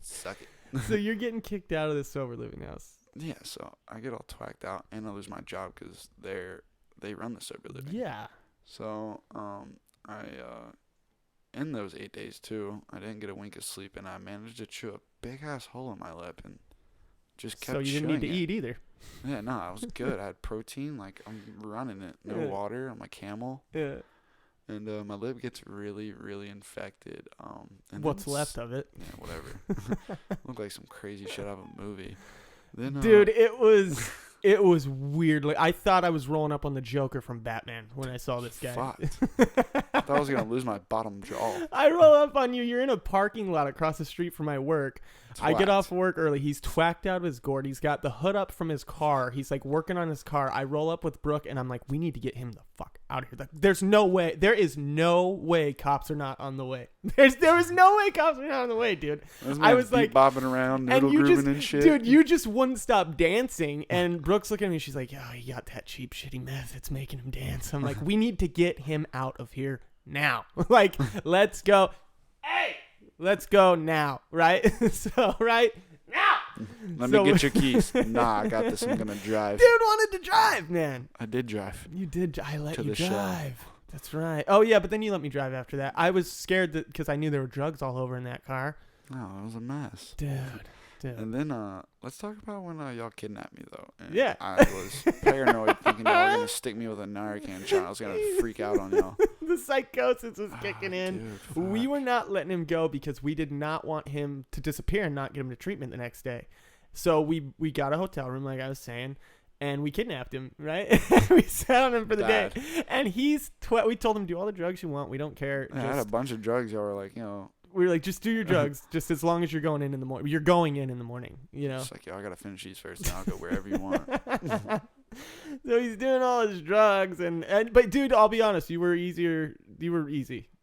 Suck it. So you're getting kicked out of the sober living house. Yeah, so I get all twacked out, and I lose my job because they run the sober living. Yeah. So I in those 8 days too, I didn't get a wink of sleep, and I managed to chew a big ass hole in my lip, and just kept. So you didn't need to eat either. Yeah, no, I was good. I had protein, like I'm running it. No water. I'm a camel. Yeah. And my lip gets really, really infected. And What's left of it? Yeah, whatever. Looked like some crazy shit out of a movie. Then, dude, it was weirdly. I thought I was rolling up on the Joker from Batman when I saw this guy. Fucked. I thought I was gonna lose my bottom jaw. I roll up on you. You're in a parking lot across the street from my work. I get off work early. He's twacked out of his gourd. He's got the hood up from his car. He's like working on his car. I roll up with Brooke, and I'm like, we need to get him the fuck out of here. Like, there's no way. There is no way cops are not on the way. There was no way cops are not on the way, dude. I was like bobbing around, noodle grooving and shit. Dude, you just wouldn't stop dancing. And Brooke's looking at me. She's like, "Oh, he got that cheap, shitty meth. It's making him dance." I'm like, we need to get him out of here now. Like, let's go. Hey, let's go now, right? So, right now. Let me get your keys. Nah, I got this. I'm gonna drive. Dude wanted to drive, man. I did drive. You did. I let to you the drive. show. That's right. Oh yeah, but then you let me drive after that. I was scared that because I knew there were drugs all over in that car. No, it was a mess. Dude. And then let's talk about when y'all kidnapped me though. And yeah. I was paranoid, thinking y'all were gonna stick me with a Narcan shot. I was gonna freak out on y'all. The psychosis was kicking in. Dude, we were not letting him go because we did not want him to disappear and not get him to treatment the next day. So we got a hotel room, like I was saying, and we kidnapped him, right? We sat on him for the day. And we told him, do all the drugs you want. We don't care. Yeah, I had a bunch of drugs. Y'all were like, we were like, just do your drugs, just as long as you're going in the morning. You're going in the morning, you know? Just like, yo, I got to finish these first, and I'll go wherever you want. So he's doing all his drugs. But, dude, I'll be honest. You were easy.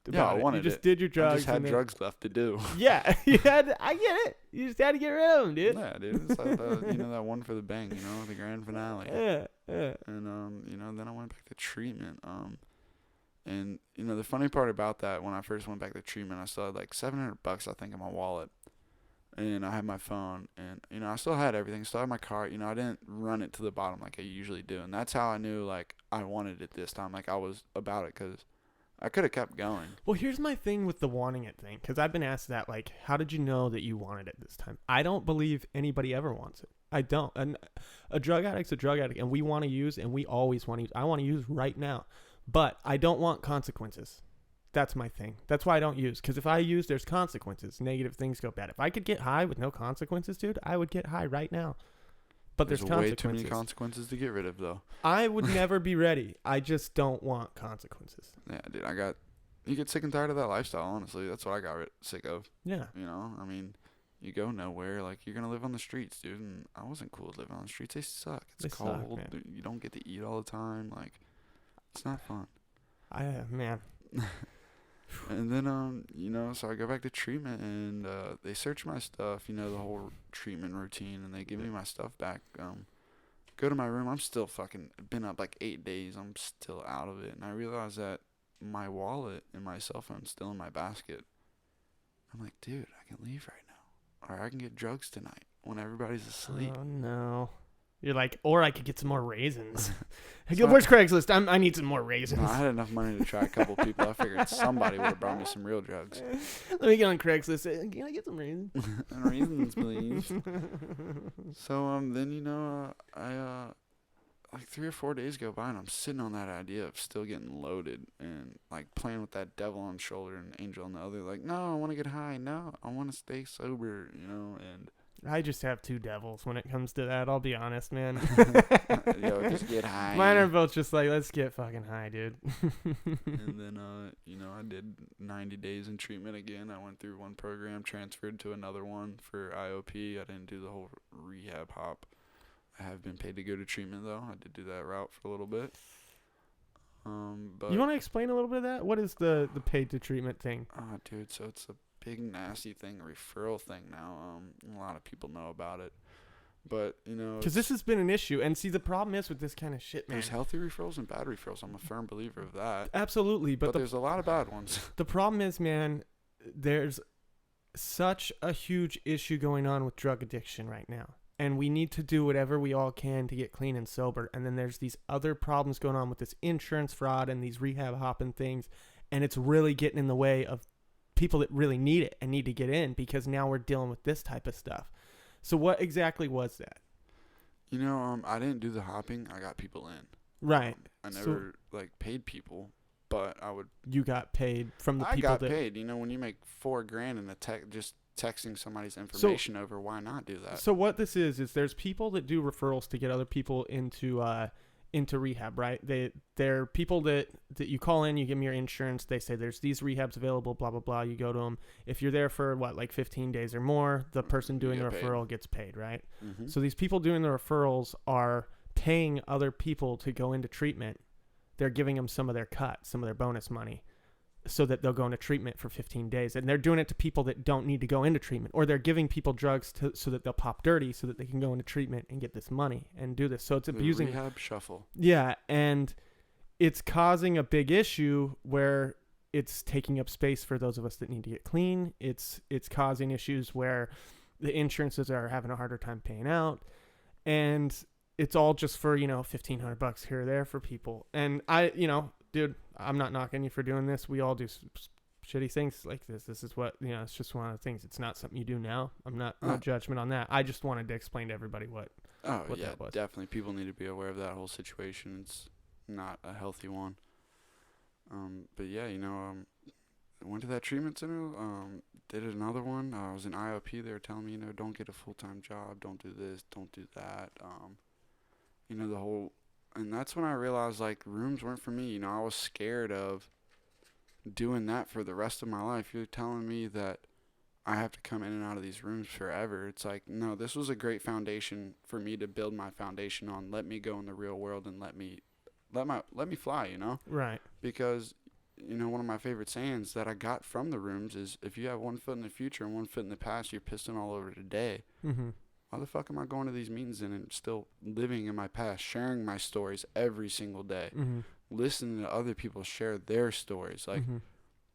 Yeah, I wanted it. You just did your drugs. I just had drugs left to do. Yeah. I get it. You just had to get rid of them, dude. Yeah, dude. It's like that one for the bang, the grand finale. Yeah. And, then I went back to treatment. And, the funny part about that, when I first went back to treatment, I still had like $700, I think, in my wallet. And I had my phone. And, I still had everything. Still had my car. I didn't run it to the bottom like I usually do. And that's how I knew, like, I wanted it this time. Like, I was about it because I could have kept going. Well, here's my thing with the wanting it thing. Because I've been asked that, like, how did you know that you wanted it this time? I don't believe anybody ever wants it. I don't. And a drug addict's a drug addict. And we want to use, and we always want to use. I want to use right now. But I don't want consequences. That's my thing. That's why I don't use. Because if I use, there's consequences. Negative things go bad. If I could get high with no consequences, dude, I would get high right now. But there's consequences. Way too many consequences to get rid of, though. I would never be ready. I just don't want consequences. Yeah, dude, you get sick and tired of that lifestyle, honestly. That's what I got sick of. Yeah. You go nowhere. Like, you're going to live on the streets, dude. And I wasn't cool with living on the streets. They suck. It's cold. You don't get to eat all the time. Like, it's not fun. Man. And then, so I go back to treatment, and they search my stuff, the whole treatment routine, and they give me my stuff back. Go to my room. I'm still been up like 8 days. I'm still out of it. And I realize that my wallet and my cell phone's still in my basket. I'm like, dude, I can leave right now. Or I can get drugs tonight when everybody's asleep. Oh, no. You're like, or I could get some more raisins. Where's Craigslist? I need some more raisins. No, I had enough money to try a couple people. I figured somebody would have brought me some real drugs. Let me get on Craigslist. Can I get some raisins? Raisins, please. So then I like 3 or 4 days go by, and I'm sitting on that idea of still getting loaded and like playing with that devil on one shoulder and angel on the other. Like, no, I want to get high. No, I want to stay sober. And I just have two devils when it comes to that. I'll be honest, man. Yo, just get high. Mine are both just like, let's get fucking high, dude. And then, I did 90 days in treatment again. I went through one program, transferred to another one for IOP. I didn't do the whole rehab hop. I have been paid to go to treatment, though. I did do that route for a little bit. But you want to explain a little bit of that? What is the paid to treatment thing? Dude, so it's a big nasty thing, a referral thing now. A lot of people know about it. But, because this has been an issue. And see, the problem is with this kind of shit, man. There's healthy referrals and bad referrals. I'm a firm believer of that. Absolutely. But there's a lot of bad ones. The problem is, man, there's such a huge issue going on with drug addiction right now. And we need to do whatever we all can to get clean and sober. And then there's these other problems going on with this insurance fraud and these rehab hopping things. And it's really getting in the way of people that really need it and need to get in, because now we're dealing with this type of stuff. So what exactly was that? I didn't do the hopping. I got people in. Right. I never paid people, but I would. You got paid from the people. I got paid. When you make $4,000 in just texting somebody's information over, why not do that? So what this is there's people that do referrals to get other people into rehab, right? They're people that you call in, you give them your insurance, they say there's these rehabs available, blah blah blah, you go to them. If you're there for 15 days or more, the person doing the referral gets paid, right? Mm-hmm. So these people doing the referrals are paying other people to go into treatment. They're giving them some of their cut, some of their bonus money, so that they'll go into treatment for 15 days. And they're doing it to people that don't need to go into treatment, or they're giving people drugs so that they'll pop dirty so that they can go into treatment and get this money and do this. So it's abusing. Rehab shuffle. Yeah. And it's causing a big issue where it's taking up space for those of us that need to get clean. It's causing issues where the insurances are having a harder time paying out, and it's all just for, $1,500 here or there for people. And dude, I'm not knocking you for doing this. We all do shitty things like this. This is what, it's just one of the things. It's not something you do now. I'm not, no judgment on that. I just wanted to explain to everybody what that was. Definitely. People need to be aware of that whole situation. It's not a healthy one. But yeah, I went to that treatment center, did another one. I was in IOP. They were telling me, don't get a full-time job. Don't do this. Don't do that. The whole... And that's when I realized, rooms weren't for me. I was scared of doing that for the rest of my life. You're telling me that I have to come in and out of these rooms forever. It's like, no, this was a great foundation for me to build my foundation on. Let me go in the real world and let me fly, Right. Because, one of my favorite sayings that I got from the rooms is, if you have one foot in the future and one foot in the past, you're pissing all over today. Mm-hmm. Why the fuck am I going to these meetings and still living in my past, sharing my stories every single day, listening to other people share their stories?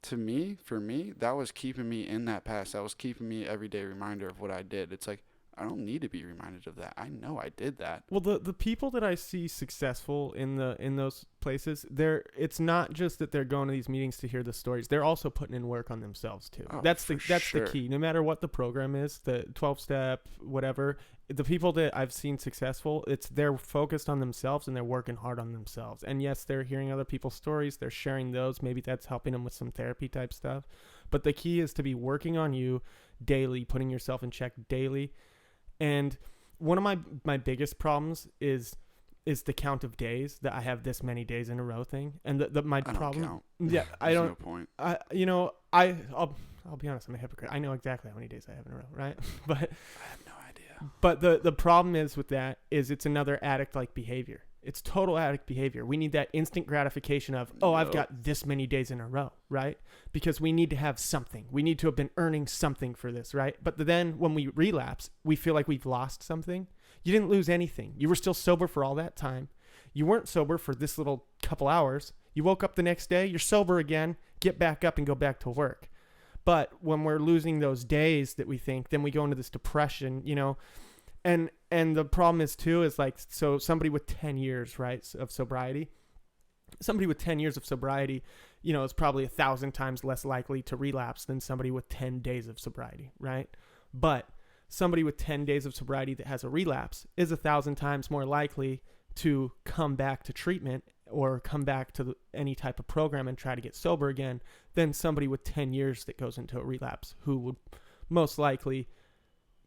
For me, that was keeping me in that past. That was keeping me everyday reminder of what I did. It's like, I don't need to be reminded of that. I know I did that. Well, the people that I see successful in those places, it's not just that they're going to these meetings to hear the stories. They're also putting in work on themselves too. That's the key. No matter what the program is, the 12-step, whatever, the people that I've seen successful, they're focused on themselves and they're working hard on themselves. And yes, they're hearing other people's stories. They're sharing those. Maybe that's helping them with some therapy type stuff. But the key is to be working on you daily, putting yourself in check daily. And one of my biggest problems is the count of days, that I have this many days in a row thing. And my problem, count. Yeah, I don't. No point. I'll be honest, I'm a hypocrite. I know exactly how many days I have in a row, right? But I have no idea. But the problem is with that is it's another addict-like behavior. It's total addict behavior. We need that instant gratification of, I've got this many days in a row, right? Because we need to have something. We need to have been earning something for this, right? But then when we relapse, we feel like we've lost something. You didn't lose anything. You were still sober for all that time. You weren't sober for this little couple hours. You woke up the next day, you're sober again, get back up and go back to work. But when we're losing those days that we think, then we go into this depression, And the problem is too, is so somebody with 10 years, right, of sobriety, is probably 1,000 times less likely to relapse than somebody with 10 days of sobriety, right? But somebody with 10 days of sobriety that has a relapse is 1,000 times more likely to come back to treatment or come back to any type of program and try to get sober again than somebody with 10 years that goes into a relapse, who would most likely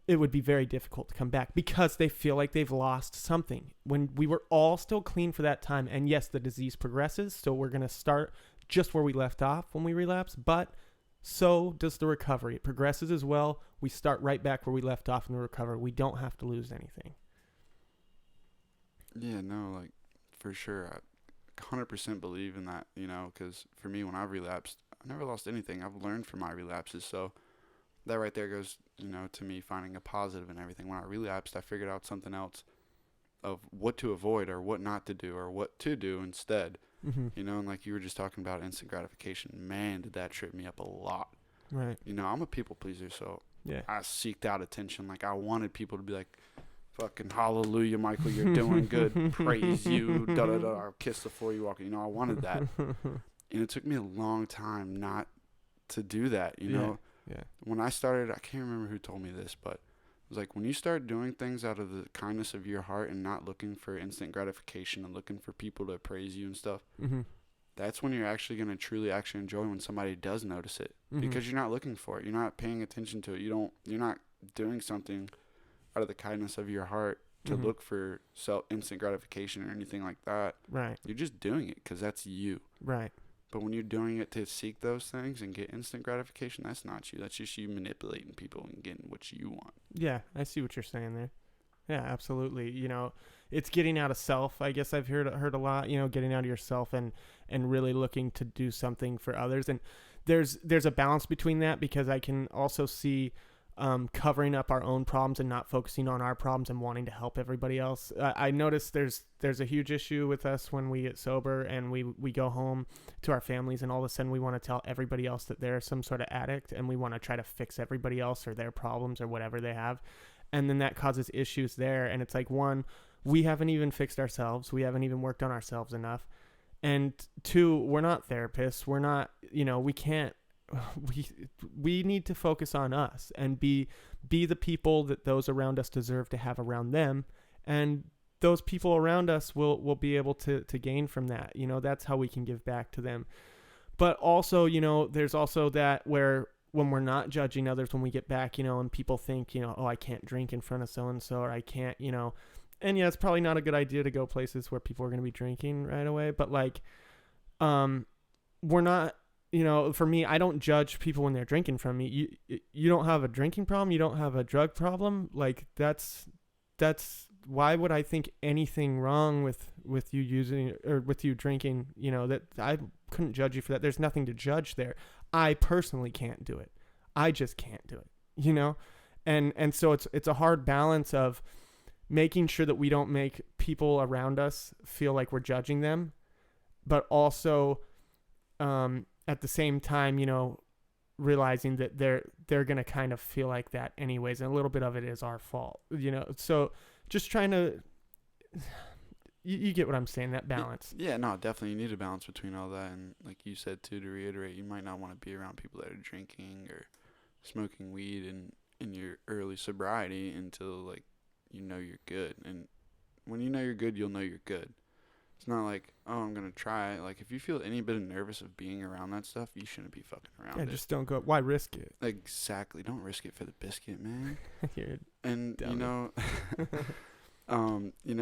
it would be very difficult to come back because they feel like they've lost something. When we were all still clean for that time, and yes, the disease progresses, so we're going to start just where we left off when we relapse, but so does the recovery. It progresses as well. We start right back where we left off in the recovery. We don't have to lose anything. Yeah, no, like, for sure. I 100% believe in that, because for me, when I relapsed, I never lost anything. I've learned from my relapses, so that right there goes, to me finding a positive in everything. When I relapsed, I figured out something else of what to avoid or what not to do or what to do instead. Mm-hmm. And like you were just talking about instant gratification, man, did that trip me up a lot. Right. I'm a people pleaser, so yeah, I seeked out attention. Like, I wanted people to be like, fucking hallelujah, Michael, you're doing good. Praise you. Da-da-da. I'll kiss before you walk. I wanted that. And it took me a long time not to do that, Yeah. When I started, I can't remember who told me this, but it was like, when you start doing things out of the kindness of your heart and not looking for instant gratification and looking for people to praise you and stuff, mm-hmm. that's when you're actually going to truly actually enjoy when somebody does notice it. Mm-hmm. Because you're not looking for it. You're not paying attention to it. You're not doing something out of the kindness of your heart to mm-hmm. look for instant gratification or anything like that. Right. You're just doing it because that's you. Right. But when you're doing it to seek those things and get instant gratification, that's not you. That's just you manipulating people and getting what you want. Yeah, I see what you're saying there. Yeah, absolutely. It's getting out of self. I guess I've heard a lot, getting out of yourself and really looking to do something for others. And there's a balance between that, because I can also see covering up our own problems and not focusing on our problems and wanting to help everybody else. I noticed there's a huge issue with us when we get sober and we go home to our families, and all of a sudden we want to tell everybody else that they're some sort of addict, and we want to try to fix everybody else or their problems or whatever they have. And then that causes issues there. And it's like, one, we haven't even fixed ourselves. We haven't even worked on ourselves enough. And two, we're not therapists. We're not, we can't, we need to focus on us and be the people that those around us deserve to have around them. And those people around us will be able to gain from that. That's how we can give back to them. But also, there's also that where when we're not judging others, when we get back, and people think, oh, I can't drink in front of so-and-so, or I can't, and yeah, it's probably not a good idea to go places where people are going to be drinking right away. But like, we're not, for me, I don't judge people when they're drinking from me. You don't have a drinking problem. You don't have a drug problem. Like that's why would I think anything wrong with you using or with you drinking, that I couldn't judge you for that. There's nothing to judge there. I personally can't do it. I just can't do it, and so it's a hard balance of making sure that we don't make people around us feel like we're judging them, but also, at the same time, realizing that they're going to kind of feel like that anyways. And a little bit of it is our fault, so just trying to, you get what I'm saying, that balance. Yeah, no, definitely. You need a balance between all that. And like you said, too, to reiterate, you might not want to be around people that are drinking or smoking weed in your early sobriety until, like, you're good. And when you're good, you'll know you're good. It's not like, oh, I'm going to try it. Like, if you feel any bit nervous of being around that stuff, you shouldn't be fucking around it. Yeah, just don't go. Why risk it? Exactly. Don't risk it for the biscuit, man. And,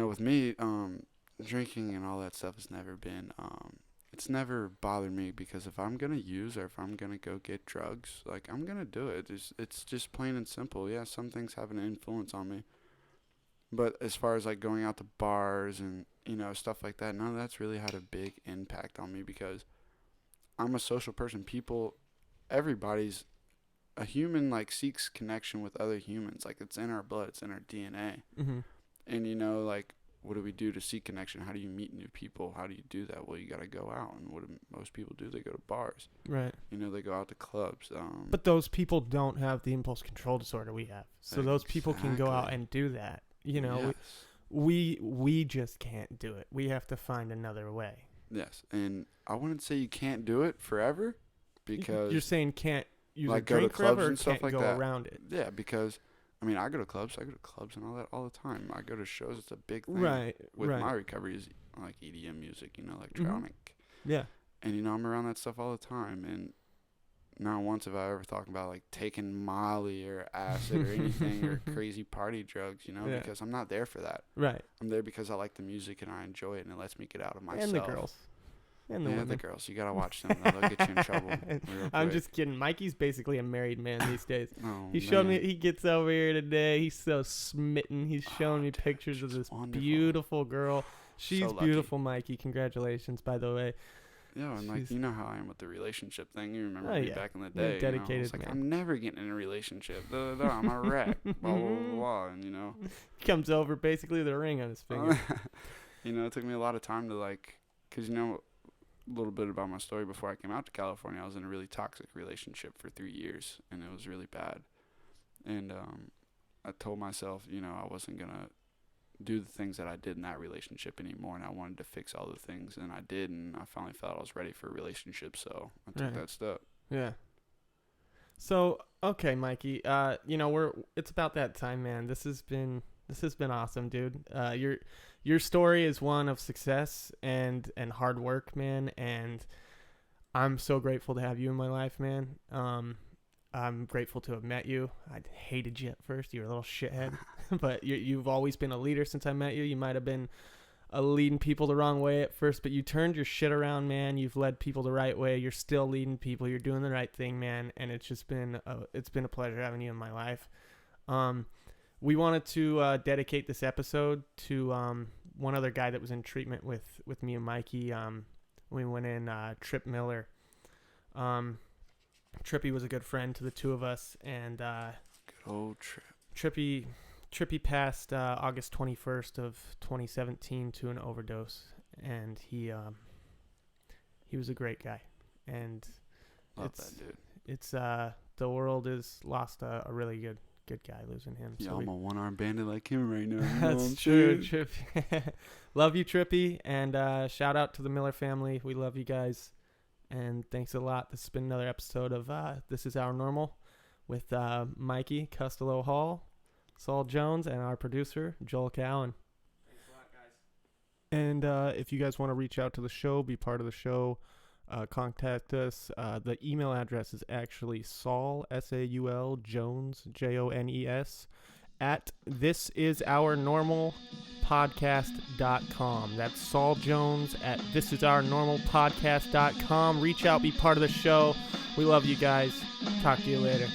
with me, drinking and all that stuff has never been, it's never bothered me, because if I'm going to use or if I'm going to go get drugs, like, I'm going to do it. It's just plain and simple. Yeah, some things have an influence on me. But as far as, like, going out to bars and, stuff like that, none of that's really had a big impact on me, because I'm a social person. Everybody's a human, like, seeks connection with other humans. Like, it's in our blood. It's in our DNA. Mm-hmm. And, like, what do we do to seek connection? How do you meet new people? How do you do that? Well, you got to go out. And what do most people do? They go to bars. Right. They go out to clubs. But those people don't have the impulse control disorder we have. So those people can go out and do that. Yes. We just can't do it. We have to find another way. Yes. And I wouldn't say you can't do it forever, because you're saying can't use like a drink go to clubs forever, and stuff can't like go that. around it. Yeah, because I go to clubs and all that all the time. I go to shows. It's a big thing. Right. With my recovery is like EDM music, electronic. Mm-hmm. Yeah. And I'm around that stuff all the time, and not once have I ever thought about like taking Molly or acid or anything or crazy party drugs, you know, Yeah. because I'm not there for that. Right. I'm there because I like the music and I enjoy it and it lets me get out of myself. And the girls. And the Yeah, women. the girls. You gotta watch them. They'll get you in trouble. Real I'm quick. just kidding. Mikey's basically a married man these days. Oh, He showed man. me. He gets over here today. He's so smitten. He's showing me dude, pictures of she's this wonderful. beautiful girl. She's So lucky. beautiful, Mikey. Congratulations, by the way. Yeah, and like She's- you know how I am with the relationship thing. You remember Oh, me yeah. back in the You're a day. You know? dedicated It's like man. I'm never getting in a relationship. I'm a wreck. Blah blah blah, blah. And you know, Comes over basically with a ring on his finger. you know, it took me a lot of time to like, cause you know, a little bit about my story before I came out to California. I was in a really toxic relationship for 3 years, and it was really bad. And I told myself, you know, I wasn't gonna do the things that I did in that relationship anymore, and I wanted to fix all the things, and I did, and I finally felt I was ready for a relationship, so I took Right. that step. Yeah. So okay, Mikey. You know it's about that time, man. This has been awesome, dude. Your story is one of success and hard work, man. And I'm so grateful to have you in my life, man. I'm grateful to have met you. I hated you at first. You were a little shithead, but you've always been a leader since I met you. You might have been leading people the wrong way at first, but you turned your shit around, man. You've led people the right way. You're still leading people. You're doing the right thing, man. And it's just been a pleasure having you in my life. We wanted to dedicate this episode to one other guy that was in treatment with me and Mikey. We went in Trip Miller. Trippy was a good friend to the two of us, and Good old trip. Trippy passed August 21st of 2017 to an overdose, and he was a great guy, and Love that dude. it's the world has lost a really good guy losing him. Yeah, So I'm a one-armed bandit like him right now. You know what that's I'm true, saying? Trippy. Love you, Trippy, and shout out to the Miller family. We love you guys, and thanks a lot. This has been another episode of This Is Our Normal with Mikey Costello Hall, Saul Jones, and our producer, Joel Cowan. Thanks a lot, guys. And if you guys want to reach out to the show, be part of the show, contact us. The email address is actually Saul, Saul, Jones, Jones, at thisisournormalpodcast.com. That's Saul Jones at thisisournormalpodcast.com. Reach out, be part of the show. We love you guys. Talk to you later.